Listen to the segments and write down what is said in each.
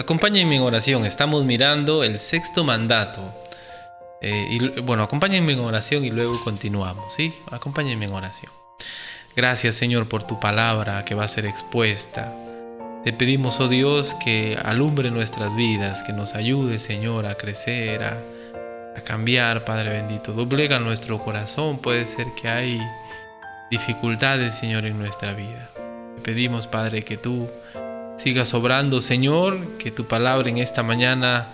Acompáñenme en oración. Estamos mirando el sexto mandato. Acompáñenme en oración y luego continuamos, ¿sí? Acompáñenme en oración. Gracias, Señor, por tu palabra que va a ser expuesta. Te pedimos, oh Dios, que alumbre nuestras vidas, que nos ayude, Señor, a crecer, a cambiar, Padre bendito. Doblega nuestro corazón. Puede ser que hay dificultades, Señor, en nuestra vida. Te pedimos, Padre, que tú sigas obrando, Señor, que tu palabra en esta mañana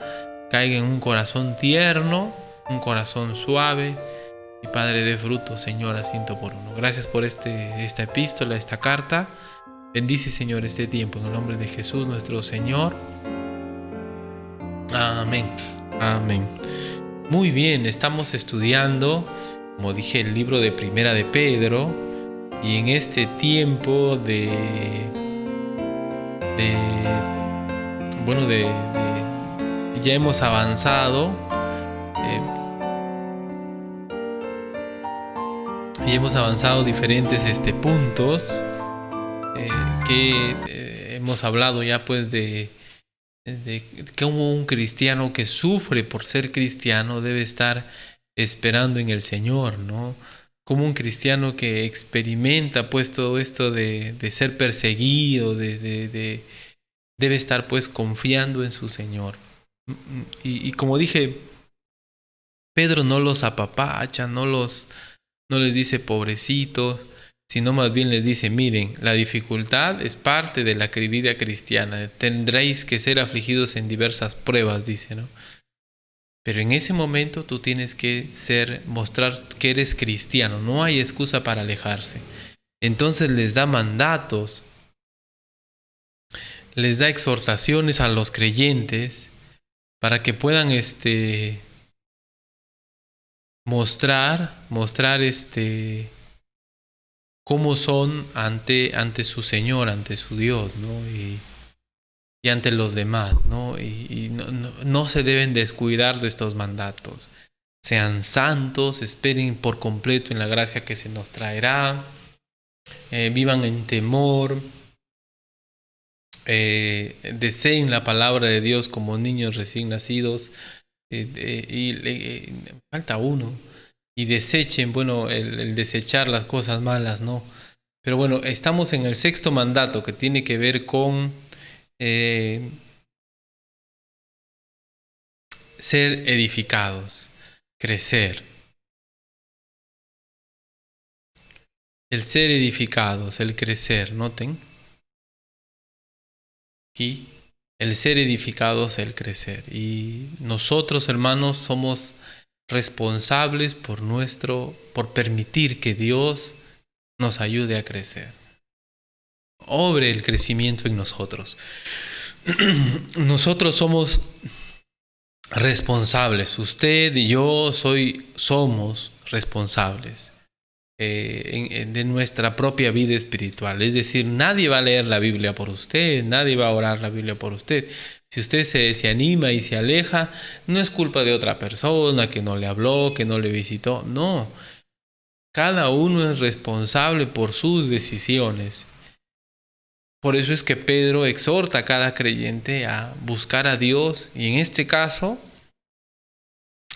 caiga en un corazón tierno, un corazón suave, y Padre, dé fruto, Señor, a 100%. Gracias por esta epístola, esta carta. Bendice, Señor, este tiempo en el nombre de Jesús nuestro Señor. Amén. Amén. Muy bien, estamos estudiando, como dije, el libro de Primera de Pedro, y en este tiempo ya hemos avanzado diferentes puntos que hemos hablado ya, pues, de cómo un cristiano que sufre por ser cristiano debe estar esperando en el Señor, ¿no? Como un cristiano que experimenta, pues, todo esto de ser perseguido, debe estar, pues, confiando en su Señor. Y como dije, Pedro no los apapacha, no les dice pobrecitos, sino más bien les dice: miren, la dificultad es parte de la vida cristiana, tendréis que ser afligidos en diversas pruebas, dice, ¿no? Pero en ese momento tú tienes que mostrar que eres cristiano, no hay excusa para alejarse. Entonces les da mandatos, les da exhortaciones a los creyentes para que puedan mostrar cómo son ante su Señor, ante su Dios, ¿no? Y ante los demás, ¿no? Y no se deben descuidar de estos mandatos. Sean santos, esperen por completo en la gracia que se nos traerá, vivan en temor, deseen la palabra de Dios como niños recién nacidos, falta uno, y desechen, el desechar las cosas malas, ¿no? Pero bueno, estamos en el sexto mandato, que tiene que ver con ser edificados, crecer. El ser edificados, el crecer, noten. Aquí, el ser edificados, el crecer. Y nosotros, hermanos, somos responsables por permitir que Dios nos ayude a crecer. Obre el crecimiento en nosotros. Nosotros somos responsables. Usted y yo somos responsables de nuestra propia vida espiritual. Es decir, nadie va a leer la Biblia por usted, nadie va a orar la Biblia por usted. Si usted se anima y se aleja, no es culpa de otra persona que no le habló, que no le visitó. No, cada uno es responsable por sus decisiones. Por eso es que Pedro exhorta a cada creyente a buscar a Dios y, en este caso,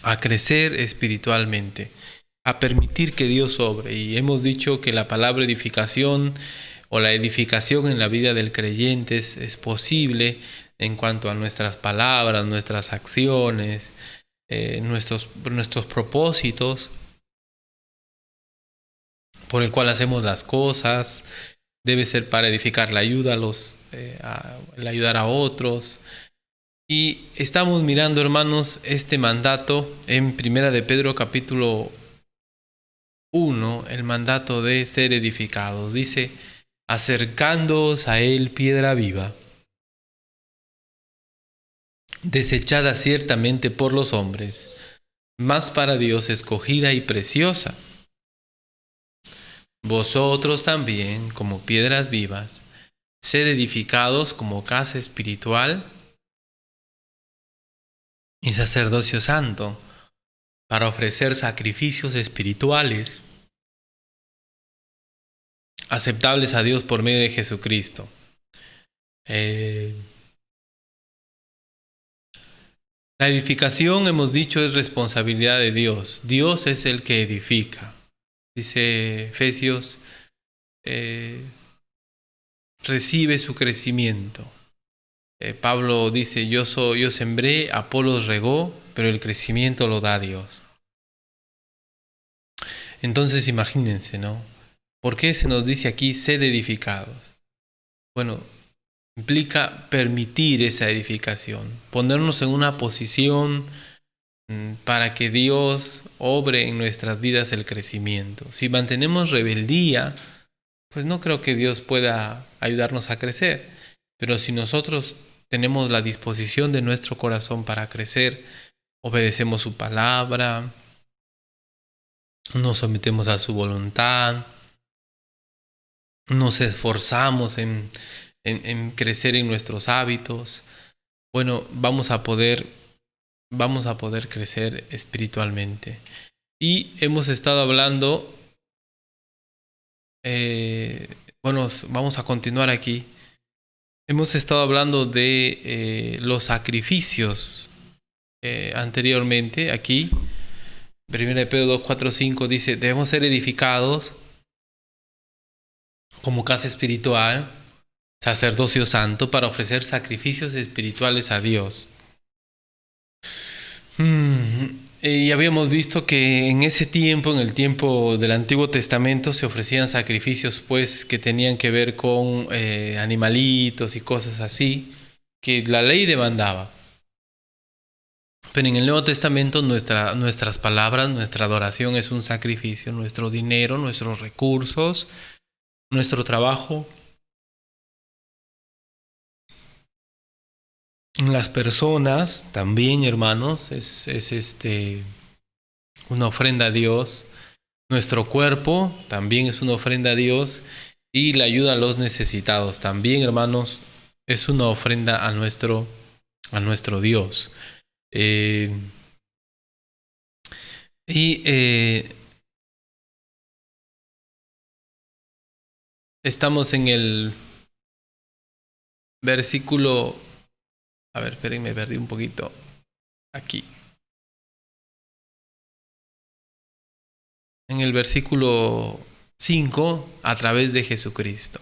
a crecer espiritualmente, a permitir que Dios obre. Y hemos dicho que la palabra edificación o la edificación en la vida del creyente es posible en cuanto a nuestras palabras, nuestras acciones, nuestros propósitos por el cual hacemos las cosas. Debe ser para edificar la ayuda el ayudar a otros. Y estamos mirando, hermanos, este mandato en Primera de Pedro capítulo 1, el mandato de ser edificados. Dice: acercándoos a él, piedra viva, desechada ciertamente por los hombres, mas para Dios escogida y preciosa. Vosotros también, como piedras vivas, sed edificados como casa espiritual y sacerdocio santo, para ofrecer sacrificios espirituales aceptables a Dios por medio de Jesucristo. La edificación, hemos dicho, es responsabilidad de Dios. Dios es el que edifica. Dice Efesios, recibe su crecimiento. Pablo dice, yo sembré, Apolos regó, pero el crecimiento lo da Dios. Entonces imagínense, ¿no? ¿Por qué se nos dice aquí, sed edificados? Bueno, implica permitir esa edificación, ponernos en una posición para que Dios obre en nuestras vidas el crecimiento. Si mantenemos rebeldía, pues no creo que Dios pueda ayudarnos a crecer. Pero si nosotros tenemos la disposición de nuestro corazón para crecer, obedecemos su palabra, nos sometemos a su voluntad, nos esforzamos en crecer en nuestros hábitos, bueno, vamos a poder crecer espiritualmente. Y hemos estado hablando, vamos a continuar aquí. Hemos estado hablando de los sacrificios anteriormente. Aquí, 1 Pedro 2, 4, 5 dice, debemos ser edificados como casa espiritual, sacerdocio santo, para ofrecer sacrificios espirituales a Dios. Y habíamos visto que en ese tiempo, en el tiempo del Antiguo Testamento, se ofrecían sacrificios pues que tenían que ver con animalitos y cosas así, que la ley demandaba. Pero en el Nuevo Testamento nuestras palabras, nuestra adoración es un sacrificio, nuestro dinero, nuestros recursos, nuestro trabajo, las personas también, hermanos, es una ofrenda a Dios. Nuestro cuerpo también es una ofrenda a Dios, y la ayuda a los necesitados también, hermanos, es una ofrenda a nuestro Dios. Estamos en el versículo, a ver, espérenme, me perdí un poquito aquí. En el versículo 5, a través de Jesucristo.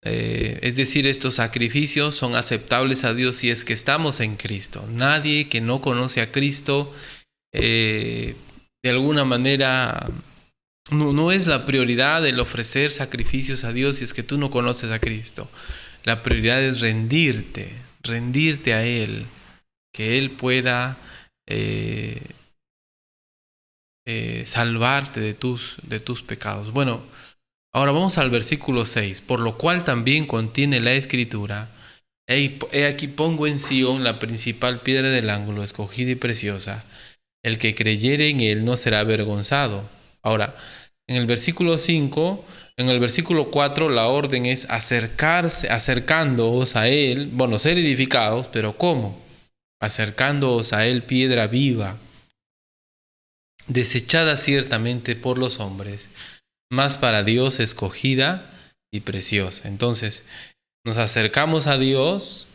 Es decir, estos sacrificios son aceptables a Dios si es que estamos en Cristo. Nadie que no conoce a Cristo, de alguna manera, no es la prioridad el ofrecer sacrificios a Dios si es que tú no conoces a Cristo. La prioridad es rendirte a Él, que Él pueda salvarte de tus pecados. Bueno, ahora vamos al versículo 6. Por lo cual también contiene la Escritura: he aquí pongo en Sión la principal piedra del ángulo, escogida y preciosa. El que creyere en Él no será avergonzado. Ahora, en el versículo 5, en el versículo 4, la orden es acercándoos a Él, bueno, ser edificados, pero ¿cómo? Acercándoos a Él, piedra viva, desechada ciertamente por los hombres, mas para Dios escogida y preciosa. Entonces, nos acercamos a Dios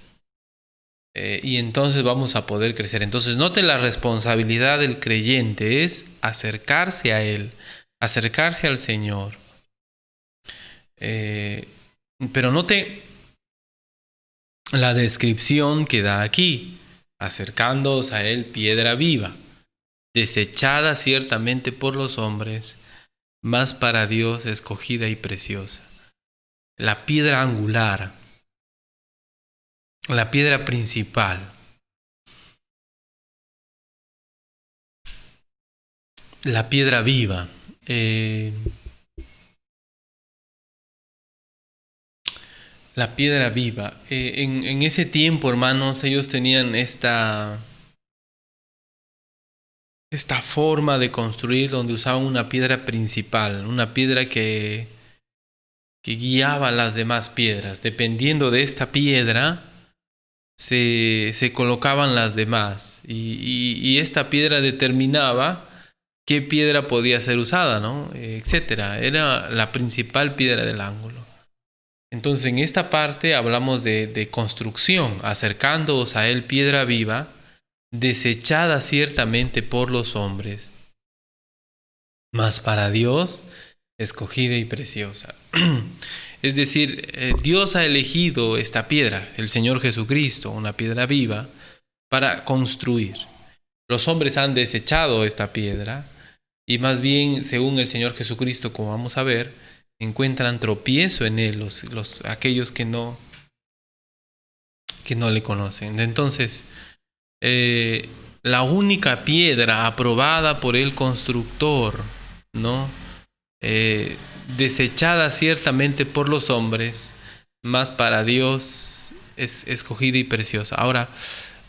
y entonces vamos a poder crecer. Entonces, note, la responsabilidad del creyente es acercarse a Él, acercarse al Señor. Pero note la descripción que da aquí: acercándoos a Él, piedra viva, desechada ciertamente por los hombres, mas para Dios escogida y preciosa. La piedra angular, la piedra principal, la piedra viva. La piedra viva. En ese tiempo, hermanos, ellos tenían esta forma de construir donde usaban una piedra principal, una piedra que guiaba a las demás piedras. Dependiendo de esta piedra, se colocaban las demás. Y esta piedra determinaba qué piedra podía ser usada, ¿no? Etcétera. Era la principal piedra del ángulo. Entonces, en esta parte hablamos de construcción, acercándoos a Él, piedra viva, desechada ciertamente por los hombres, mas para Dios escogida y preciosa. Es decir, Dios ha elegido esta piedra, el Señor Jesucristo, una piedra viva, para construir. Los hombres han desechado esta piedra y más bien, según el Señor Jesucristo, como vamos a ver, encuentran tropiezo en él aquellos que no le conocen. Entonces, la única piedra aprobada por el constructor, ¿no? Desechada ciertamente por los hombres, mas para Dios es escogida y preciosa. Ahora,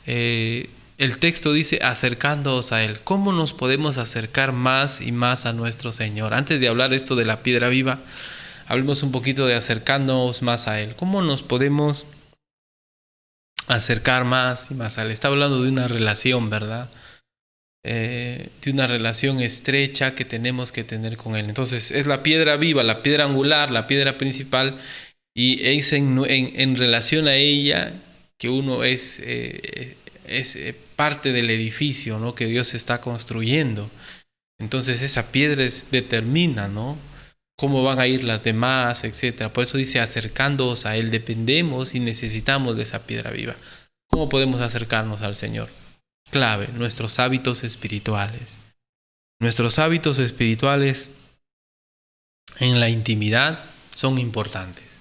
el texto dice acercándoos a Él. ¿Cómo nos podemos acercar más y más a nuestro Señor? Antes de hablar esto de la piedra viva, hablemos un poquito de acercándonos más a Él. ¿Cómo nos podemos acercar más y más a Él? Está hablando de una relación, ¿verdad? De una relación estrecha que tenemos que tener con Él. Entonces es la piedra viva, la piedra angular, la piedra principal, y es en relación a ella que uno es parte del edificio, ¿no?, que Dios está construyendo. Entonces esa piedra determina, ¿no?, cómo van a ir las demás, etc. Por eso dice acercándoos a Él. Dependemos y necesitamos de esa piedra viva. ¿Cómo podemos acercarnos al Señor? Clave, nuestros hábitos espirituales. Nuestros hábitos espirituales en la intimidad son importantes.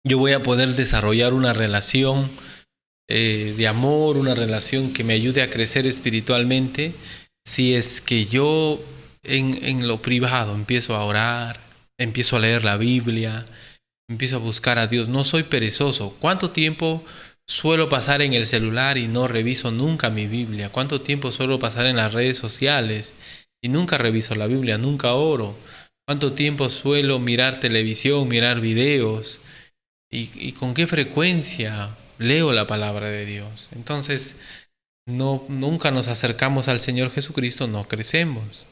Yo voy a poder desarrollar una relación de amor, una relación que me ayude a crecer espiritualmente, si es que yo en lo privado empiezo a orar, empiezo a leer la Biblia, empiezo a buscar a Dios. No soy perezoso. ¿Cuánto tiempo suelo pasar en el celular y no reviso nunca mi Biblia? ¿Cuánto tiempo suelo pasar en las redes sociales y nunca reviso la Biblia, nunca oro? ¿Cuánto tiempo suelo mirar televisión, mirar videos? ¿Y con qué frecuencia leo la palabra de Dios? Entonces, nunca nos acercamos al Señor Jesucristo, no crecemos.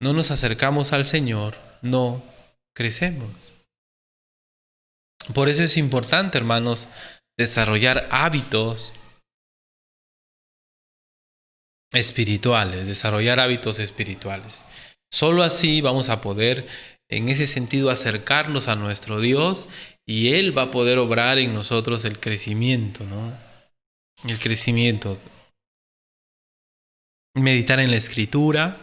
No nos acercamos al Señor, no crecemos. Por eso es importante, hermanos, desarrollar hábitos espirituales, Solo así vamos a poder, en ese sentido, acercarnos a nuestro Dios y Él va a poder obrar en nosotros el crecimiento, ¿no? El crecimiento. Meditar en la Escritura,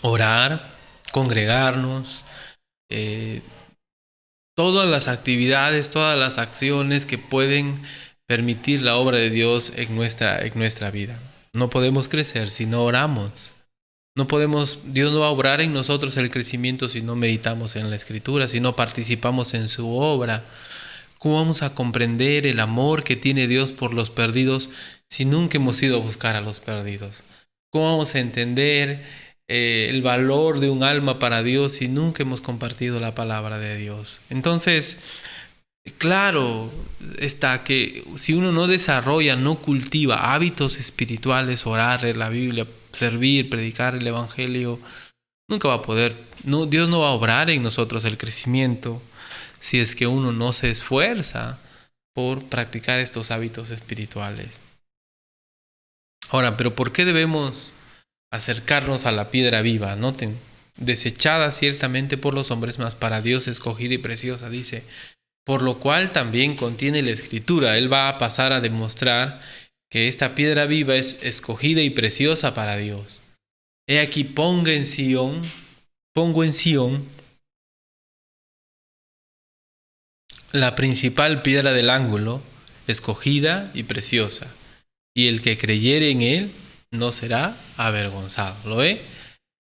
orar, congregarnos, todas las actividades, todas las acciones que pueden permitir la obra de Dios en nuestra vida. No podemos crecer si no oramos. Dios no va a obrar en nosotros el crecimiento si no meditamos en la Escritura, si no participamos en su obra. ¿Cómo vamos a comprender el amor que tiene Dios por los perdidos si nunca hemos ido a buscar a los perdidos? ¿Cómo vamos a entender el valor de un alma para Dios si nunca hemos compartido la palabra de Dios? Entonces, claro está que si uno no desarrolla, no cultiva hábitos espirituales, orar, leer la Biblia, servir, predicar el Evangelio, nunca va a poder. Dios no va a obrar en nosotros el crecimiento si es que uno no se esfuerza por practicar estos hábitos espirituales. Ahora, ¿pero por qué debemos acercarnos a la piedra viva? Noten, desechada ciertamente por los hombres, mas para Dios escogida y preciosa, dice, por lo cual también contiene la Escritura. Él va a pasar a demostrar que esta piedra viva es escogida y preciosa para Dios. He aquí pongo en Sión la principal piedra del ángulo, escogida y preciosa, y el que creyere en él no será avergonzado. ¿Lo ve?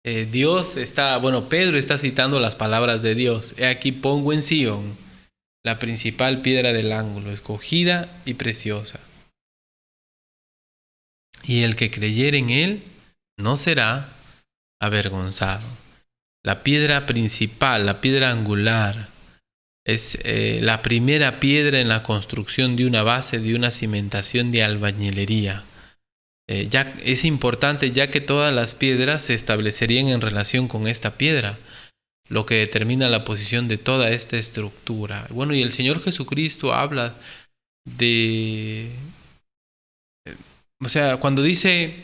Pedro está citando las palabras de Dios. He aquí pongo en Sión la principal piedra del ángulo, escogida y preciosa, y el que creyere en él no será avergonzado. La piedra principal, la piedra angular, es la primera piedra en la construcción de una base, de una cimentación de albañilería. Ya es importante, ya que todas las piedras se establecerían en relación con esta piedra. lo que determina la posición de toda esta estructura. Bueno, y el Señor Jesucristo habla de... O sea, cuando dice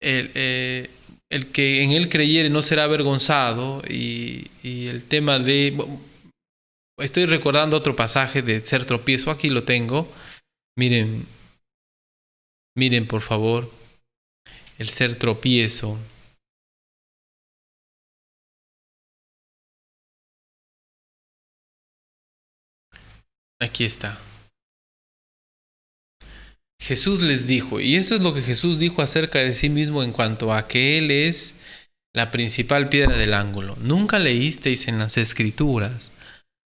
el que en Él creyere no será avergonzado, y el tema de... Estoy recordando otro pasaje de ser tropiezo, aquí lo tengo. Miren por favor, el ser tropiezo. Aquí está. Jesús les dijo, y esto es lo que Jesús dijo acerca de sí mismo en cuanto a que Él es la principal piedra del ángulo. ¿Nunca leísteis en las Escrituras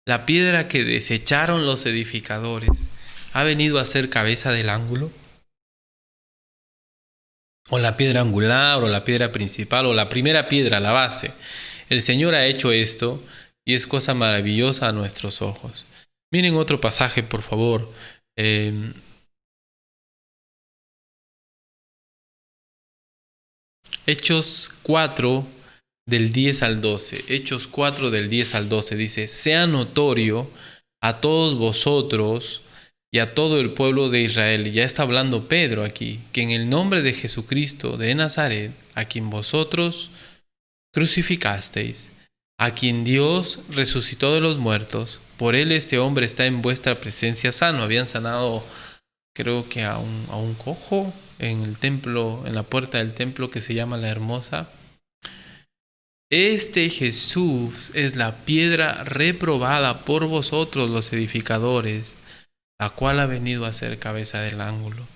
la piedra que desecharon los edificadores ha venido a ser cabeza del ángulo? O la piedra angular, o la piedra principal, o la primera piedra, la base. El Señor ha hecho esto y es cosa maravillosa a nuestros ojos. Miren otro pasaje, por favor. Hechos 4, del 10 al 12. Hechos 4, del 10 al 12. Dice, sea notorio a todos vosotros y a todo el pueblo de Israel. Y ya está hablando Pedro aquí, que en el nombre de Jesucristo de Nazaret, a quien vosotros crucificasteis, a quien Dios resucitó de los muertos, por él este hombre está en vuestra presencia sano. Habían sanado, creo que a un cojo en el templo, en la puerta del templo que se llama La Hermosa. Este Jesús es la piedra reprobada por vosotros los edificadores, la cual ha venido a ser cabeza del ángulo.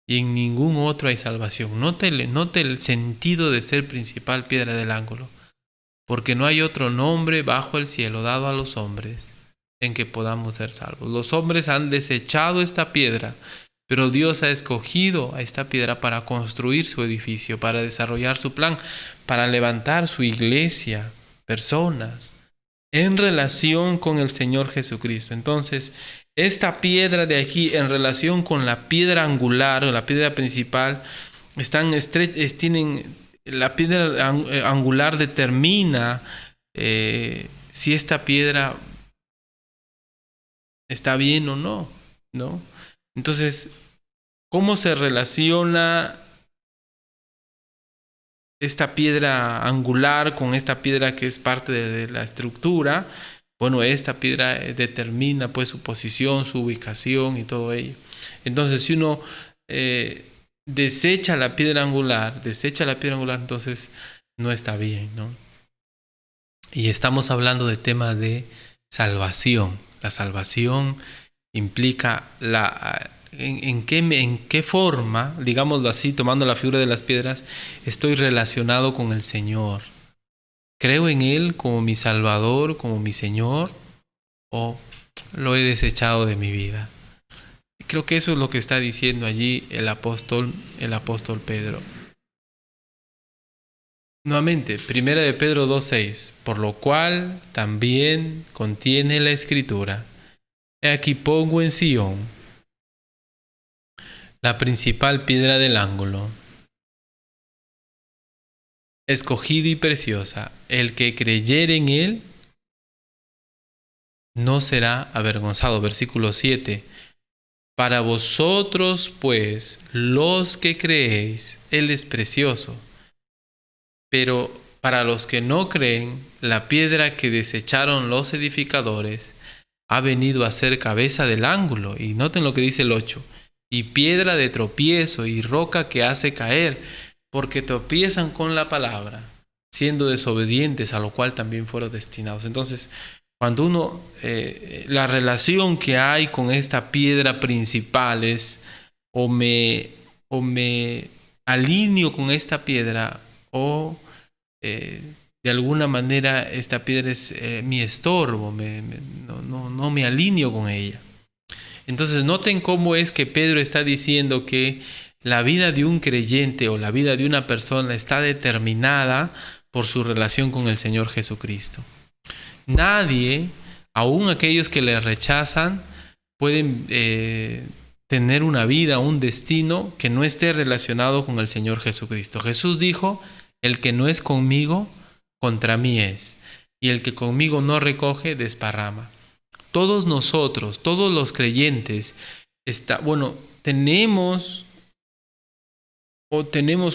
Y en ningún otro hay salvación. Note el sentido de ser principal piedra del ángulo. Porque no hay otro nombre bajo el cielo dado a los hombres en que podamos ser salvos. Los hombres han desechado esta piedra, pero Dios ha escogido a esta piedra para construir su edificio, para desarrollar su plan, para levantar su iglesia, personas, en relación con el Señor Jesucristo. Entonces, esta piedra de aquí, en relación con la piedra angular o la piedra principal, la piedra angular determina si esta piedra está bien o no, ¿no? Entonces, ¿cómo se relaciona esta piedra angular con esta piedra que es parte de la estructura? Bueno, esta piedra determina pues su posición, su ubicación y todo ello. Entonces, si uno desecha la piedra angular, entonces no está bien, ¿no? Y estamos hablando de tema de salvación. La salvación implica en qué forma, digámoslo así, tomando la figura de las piedras, estoy relacionado con el Señor. ¿Creo en Él como mi Salvador, como mi Señor, o lo he desechado de mi vida? Creo que eso es lo que está diciendo allí el apóstol Pedro. Nuevamente, 1 de Pedro 2:6, por lo cual también contiene la Escritura. He aquí pongo en Sión la principal piedra del ángulo, escogida y preciosa. El que creyere en él no será avergonzado. Versículo 7. Para vosotros, pues, los que creéis, él es precioso. Pero para los que no creen, la piedra que desecharon los edificadores ha venido a ser cabeza del ángulo. Y noten lo que dice el 8. Y piedra de tropiezo y roca que hace caer, porque tropiezan con la palabra, siendo desobedientes, a lo cual también fueron destinados. Entonces, cuando uno, la relación que hay con esta piedra principal es o me alineo con esta piedra, o de alguna manera esta piedra es mi estorbo, no me alineo con ella. Entonces noten cómo es que Pedro está diciendo que la vida de un creyente o la vida de una persona está determinada por su relación con el Señor Jesucristo. Nadie, aun aquellos que le rechazan, pueden tener una vida, un destino que no esté relacionado con el Señor Jesucristo. Jesús dijo, el que no es conmigo, contra mí es, y el que conmigo no recoge, desparrama. Todos nosotros, todos los creyentes, tenemos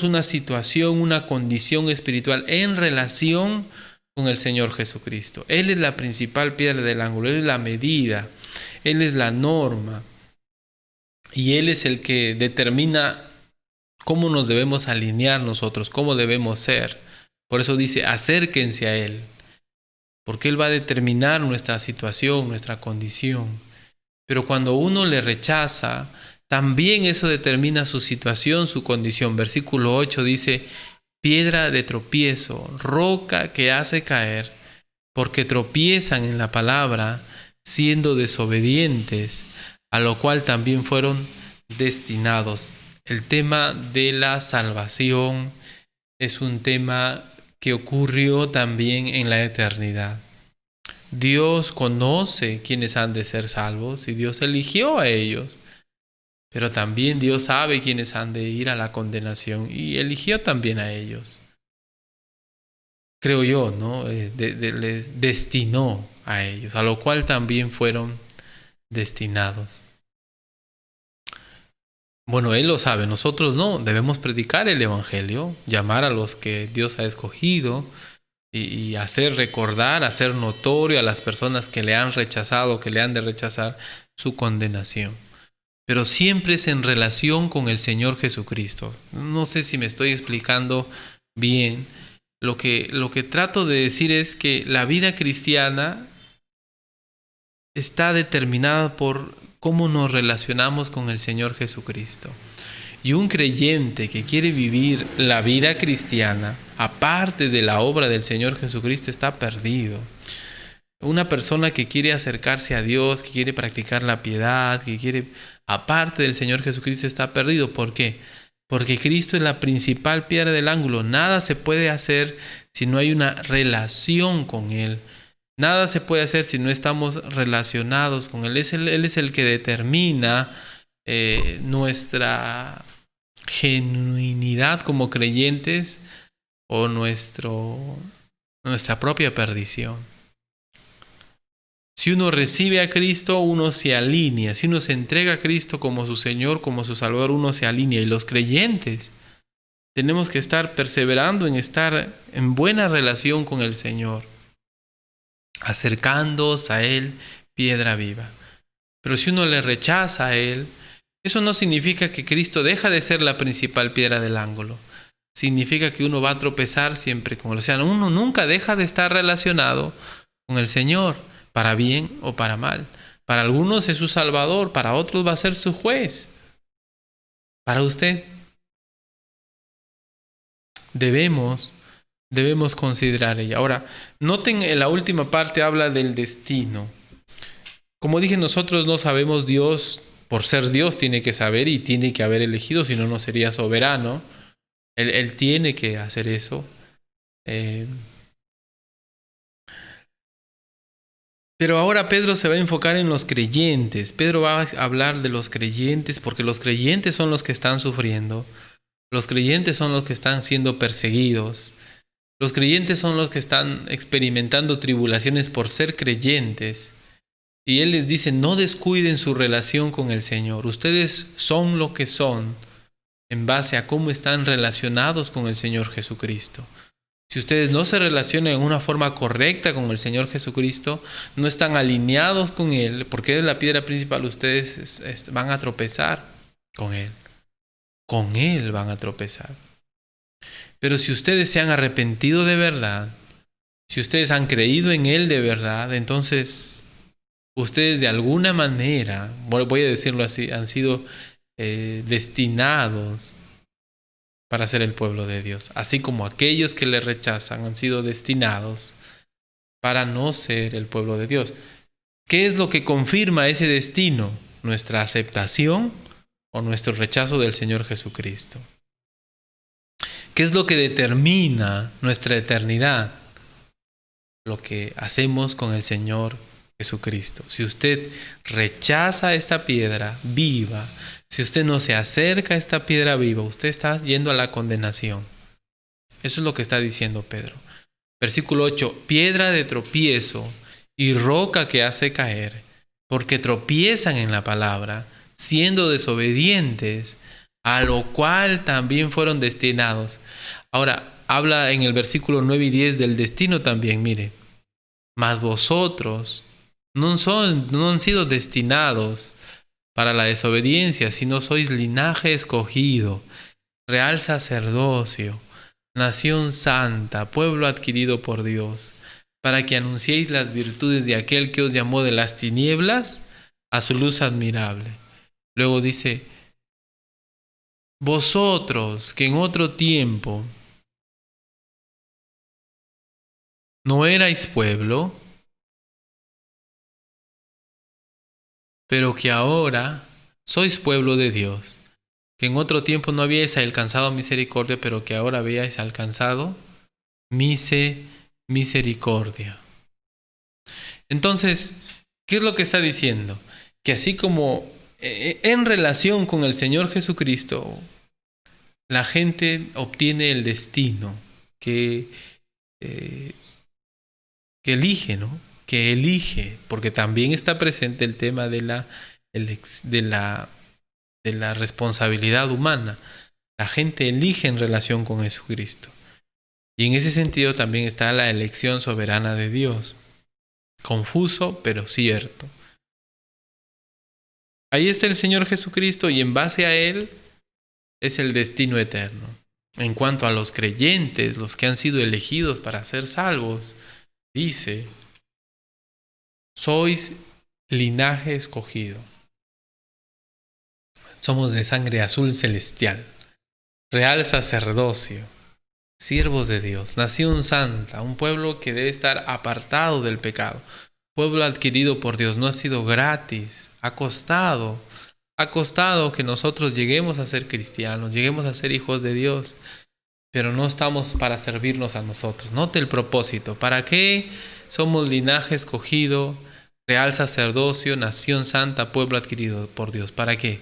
una situación, una condición espiritual en relación con el Señor Jesucristo. Él es la principal piedra del ángulo, Él es la medida, Él es la norma, y Él es el que determina cómo nos debemos alinear nosotros, cómo debemos ser. Por eso dice, acérquense a Él, porque Él va a determinar nuestra situación, nuestra condición. Pero cuando uno le rechaza, también eso determina su situación, su condición. Versículo 8 dice, piedra de tropiezo, roca que hace caer, porque tropiezan en la palabra, siendo desobedientes, a lo cual también fueron destinados. El tema de la salvación es un tema que ocurrió también en la eternidad. Dios conoce quiénes han de ser salvos y Dios eligió a ellos. Pero también Dios sabe quiénes han de ir a la condenación y eligió también a ellos. Creo yo, ¿no? Les destinó a ellos, a lo cual también fueron destinados. Bueno, Él lo sabe, nosotros no. Debemos predicar el Evangelio, llamar a los que Dios ha escogido y hacer recordar, hacer notorio a las personas que le han rechazado, que le han de rechazar, su condenación. Pero siempre es en relación con el Señor Jesucristo. No sé si me estoy explicando bien. Lo que trato de decir es que la vida cristiana está determinada por cómo nos relacionamos con el Señor Jesucristo. Y un creyente que quiere vivir la vida cristiana, aparte de la obra del Señor Jesucristo, está perdido. Una persona que quiere acercarse a Dios, que quiere practicar la piedad, que quiere, aparte del Señor Jesucristo, está perdido. ¿Por qué? Porque Cristo es la principal piedra del ángulo. Nada se puede hacer si no hay una relación con Él. Nada se puede hacer si no estamos relacionados con Él. Él es el que determina nuestra genuinidad como creyentes o nuestra propia perdición. Si uno recibe a Cristo, uno se alinea. Si uno se entrega a Cristo como su Señor, como su Salvador, uno se alinea. Y los creyentes tenemos que estar perseverando en estar en buena relación con el Señor, acercándonos a Él, piedra viva. Pero si uno le rechaza a Él, eso no significa que Cristo deja de ser la principal piedra del ángulo. Significa que uno va a tropezar siempre con Él. O sea, uno nunca deja de estar relacionado con el Señor, para bien o para mal. Para algunos es su Salvador, para otros va a ser su juez. Para usted. Debemos considerar ella. Ahora, noten en la última parte habla del destino. Como dije, nosotros no sabemos. Dios, por ser Dios, tiene que saber y tiene que haber elegido, si no, no sería soberano. Él tiene que hacer eso. Pero ahora Pedro se va a enfocar en los creyentes. Pedro va a hablar de los creyentes porque los creyentes son los que están sufriendo. Los creyentes son los que están siendo perseguidos. Los creyentes son los que están experimentando tribulaciones por ser creyentes. Y Él les dice, no descuiden su relación con el Señor. Ustedes son lo que son en base a cómo están relacionados con el Señor Jesucristo. Si ustedes no se relacionan en una forma correcta con el Señor Jesucristo, no están alineados con Él, porque Él es la piedra principal, ustedes van a tropezar con Él. Con Él van a tropezar. Pero si ustedes se han arrepentido de verdad, si ustedes han creído en Él de verdad, entonces ustedes de alguna manera, voy a decirlo así, han sido destinados para ser el pueblo de Dios. Así como aquellos que le rechazan han sido destinados para no ser el pueblo de Dios. ¿Qué es lo que confirma ese destino? Nuestra aceptación o nuestro rechazo del Señor Jesucristo. ¿Qué es lo que determina nuestra eternidad? Lo que hacemos con el Señor Jesucristo. Si usted rechaza esta piedra viva, si usted no se acerca a esta piedra viva, usted está yendo a la condenación. Eso es lo que está diciendo Pedro. Versículo 8, piedra de tropiezo y roca que hace caer, porque tropiezan en la palabra, siendo desobedientes, a lo cual también fueron destinados. Ahora, habla en el versículo 9 y 10 del destino también, mire. Mas vosotros no han sido destinados para la desobediencia, sino sois linaje escogido, real sacerdocio, nación santa, pueblo adquirido por Dios, para que anunciéis las virtudes de aquel que os llamó de las tinieblas a su luz admirable. Luego dice, vosotros que en otro tiempo no erais pueblo, pero que ahora sois pueblo de Dios, que en otro tiempo no habíais alcanzado misericordia, pero que ahora habíais alcanzado misericordia. Entonces, ¿qué es lo que está diciendo? Que así como en relación con el Señor Jesucristo, la gente obtiene el destino que elige, ¿no? Que elige, porque también está presente el tema de la responsabilidad humana. La gente elige en relación con Jesucristo. Y en ese sentido también está la elección soberana de Dios. Confuso, pero cierto. Ahí está el Señor Jesucristo y en base a Él es el destino eterno. En cuanto a los creyentes, los que han sido elegidos para ser salvos, dice, sois linaje escogido. Somos de sangre azul celestial, real sacerdocio, siervos de Dios, nación santa, un pueblo que debe estar apartado del pecado. Pueblo adquirido por Dios, no ha sido gratis, ha costado que nosotros lleguemos a ser cristianos, lleguemos a ser hijos de Dios, pero no estamos para servirnos a nosotros. Note el propósito. ¿Para qué somos linaje escogido, real sacerdocio, nación santa, pueblo adquirido por Dios? ¿Para qué?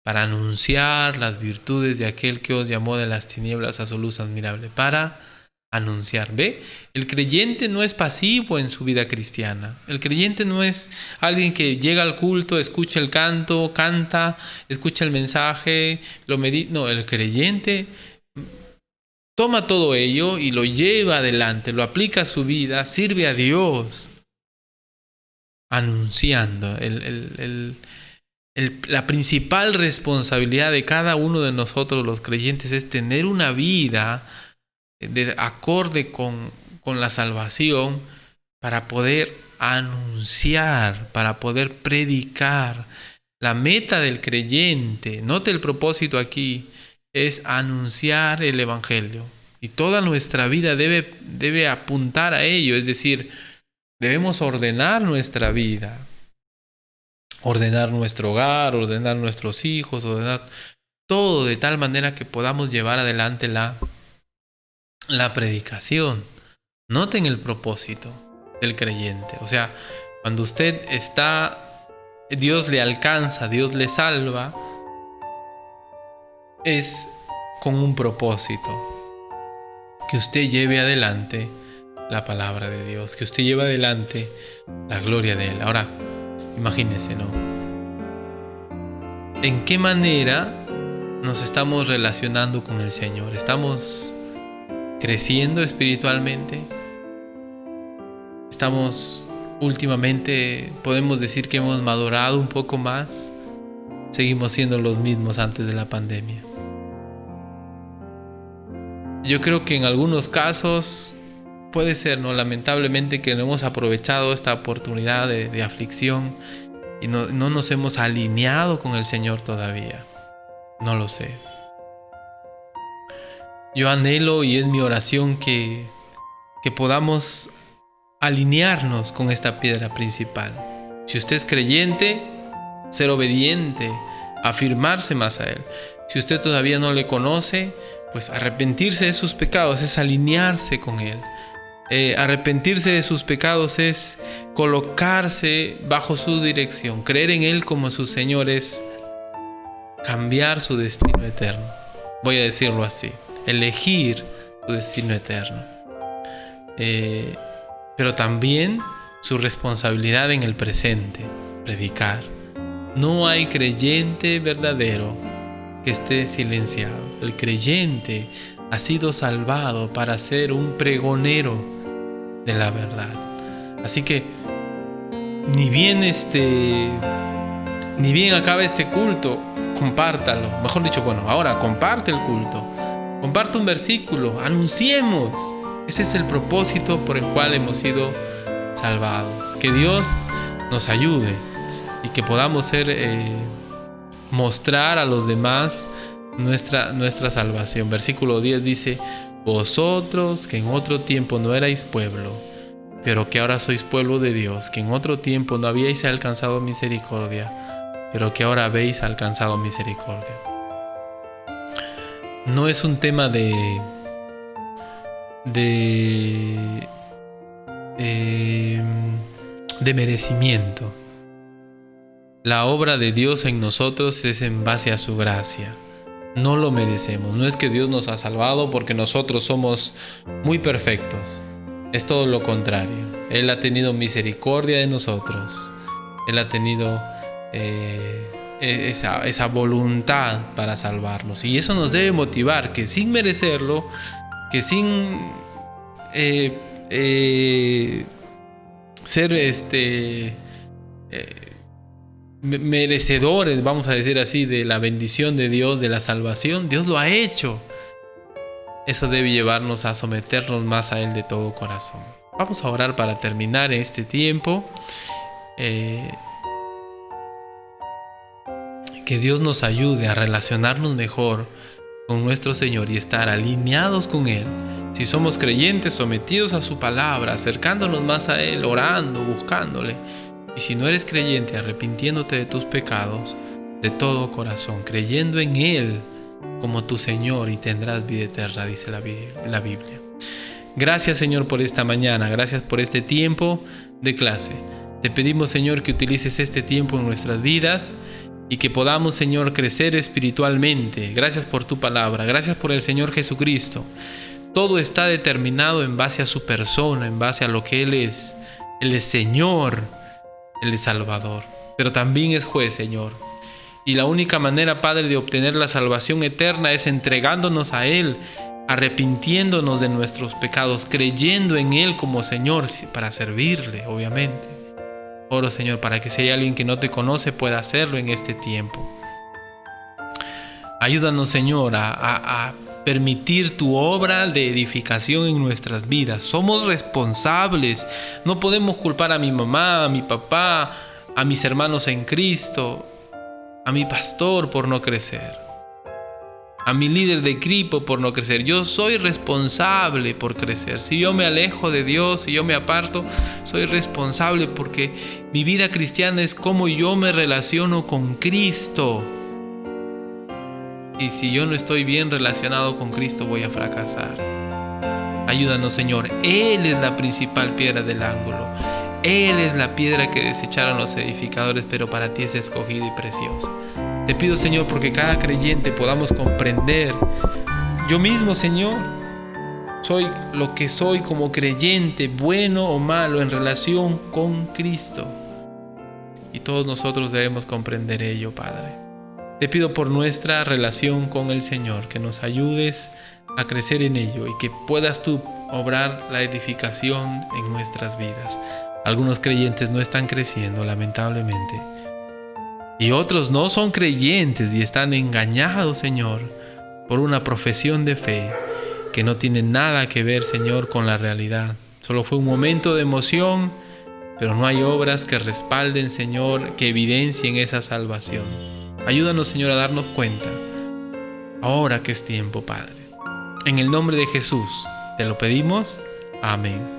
Para anunciar las virtudes de aquel que os llamó de las tinieblas a su luz admirable. Para anunciar. ¿Ve? El creyente no es pasivo en su vida cristiana. El creyente no es alguien que llega al culto, escucha el canto, canta, escucha el mensaje, lo medita. No, el creyente toma todo ello y lo lleva adelante, lo aplica a su vida, sirve a Dios, anunciando. La principal responsabilidad de cada uno de nosotros los creyentes es tener una vida de acorde con la salvación para poder anunciar, para poder predicar. La meta del creyente, note el propósito aquí, es anunciar el Evangelio. Y toda nuestra vida debe apuntar a ello, es decir, debemos ordenar nuestra vida, ordenar nuestro hogar, ordenar nuestros hijos, ordenar todo de tal manera que podamos llevar adelante la predicación. Noten el propósito del creyente. O sea, cuando usted está, Dios le alcanza, Dios le salva, es con un propósito. Que usted lleve adelante la palabra de Dios, que usted lleve adelante la gloria de Él. Ahora, imagínense, ¿no? ¿En qué manera nos estamos relacionando con el Señor? ¿Estamos creciendo espiritualmente? ¿Estamos últimamente, podemos decir que hemos madurado un poco más? ¿Seguimos siendo los mismos antes de la pandemia? Yo creo que en algunos casos puede ser, ¿no? Lamentablemente que no hemos aprovechado esta oportunidad de aflicción y no nos hemos alineado con el Señor todavía. No lo sé. Yo anhelo y es mi oración que podamos alinearnos con esta piedra principal. Si usted es creyente, ser obediente, afirmarse más a Él. Si usted todavía no le conoce, pues arrepentirse de sus pecados es alinearse con Él. Arrepentirse de sus pecados es colocarse bajo su dirección. Creer en Él como su Señor es cambiar su destino eterno. Voy a decirlo así. Elegir su destino eterno. pero también su responsabilidad en el presente, predicar. No hay creyente verdadero que esté silenciado. El creyente ha sido salvado para ser un pregonero de la verdad. Así que ni bien acabe este culto, compártalo. Mejor dicho, ahora comparte el culto. Comparte un versículo, anunciemos. Ese es el propósito por el cual hemos sido salvados. Que Dios nos ayude y que podamos mostrar a los demás nuestra salvación. Versículo 10 dice: vosotros que en otro tiempo no erais pueblo, pero que ahora sois pueblo de Dios, que en otro tiempo no habíais alcanzado misericordia, pero que ahora habéis alcanzado misericordia. No es un tema de merecimiento. La obra de Dios en nosotros es en base a su gracia. No lo merecemos. No es que Dios nos ha salvado porque nosotros somos muy perfectos. Es todo lo contrario. Él ha tenido misericordia de nosotros. Él ha tenido esa voluntad para salvarnos. Y eso nos debe motivar que sin merecerlo, que sin ser merecedores, vamos a decir así, de la bendición de Dios, de la salvación, Dios lo ha hecho. Eso debe llevarnos a someternos más a Él de todo corazón. Vamos a orar para terminar este tiempo. Que Dios nos ayude a relacionarnos mejor con nuestro Señor y estar alineados con Él. Si somos creyentes, sometidos a su palabra, acercándonos más a Él, orando, buscándole. Y si no eres creyente, arrepintiéndote de tus pecados de todo corazón, creyendo en Él como tu Señor, y tendrás vida eterna, dice la Biblia. Gracias, Señor, por esta mañana. Gracias por este tiempo de clase. Te pedimos, Señor, que utilices este tiempo en nuestras vidas y que podamos, Señor, crecer espiritualmente. Gracias por tu palabra. Gracias por el Señor Jesucristo. Todo está determinado en base a su persona, en base a lo que Él es. Él es Señor, Él es Salvador, pero también es juez, Señor. Y la única manera, Padre, de obtener la salvación eterna es entregándonos a Él, arrepintiéndonos de nuestros pecados, creyendo en Él como Señor para servirle, obviamente. Oro, Señor, para que si hay alguien que no te conoce pueda hacerlo en este tiempo. Ayúdanos, Señor, a permitir tu obra de edificación en nuestras vidas. Somos responsables. No podemos culpar a mi mamá, a mi papá, a mis hermanos en Cristo, a mi pastor por no crecer, a mi líder de equipo por no crecer. Yo soy responsable por crecer. Si yo me alejo de Dios, si yo me aparto, soy responsable porque mi vida cristiana es como yo me relaciono con Cristo. Y si yo no estoy bien relacionado con Cristo, voy a fracasar. Ayúdanos, Señor. Él es la principal piedra del ángulo. Él es la piedra que desecharon los edificadores, pero para ti es escogida y preciosa. Te pido, Señor, porque cada creyente podamos comprender. Yo mismo, Señor, soy lo que soy como creyente, bueno o malo, en relación con Cristo. Y todos nosotros debemos comprender ello, Padre. Te pido por nuestra relación con el Señor, que nos ayudes a crecer en ello y que puedas tú obrar la edificación en nuestras vidas. Algunos creyentes no están creciendo, lamentablemente. Y otros no son creyentes y están engañados, Señor, por una profesión de fe que no tiene nada que ver, Señor, con la realidad. Solo fue un momento de emoción, pero no hay obras que respalden, Señor, que evidencien esa salvación. Ayúdanos, Señor, a darnos cuenta, ahora que es tiempo, Padre. En el nombre de Jesús te lo pedimos. Amén.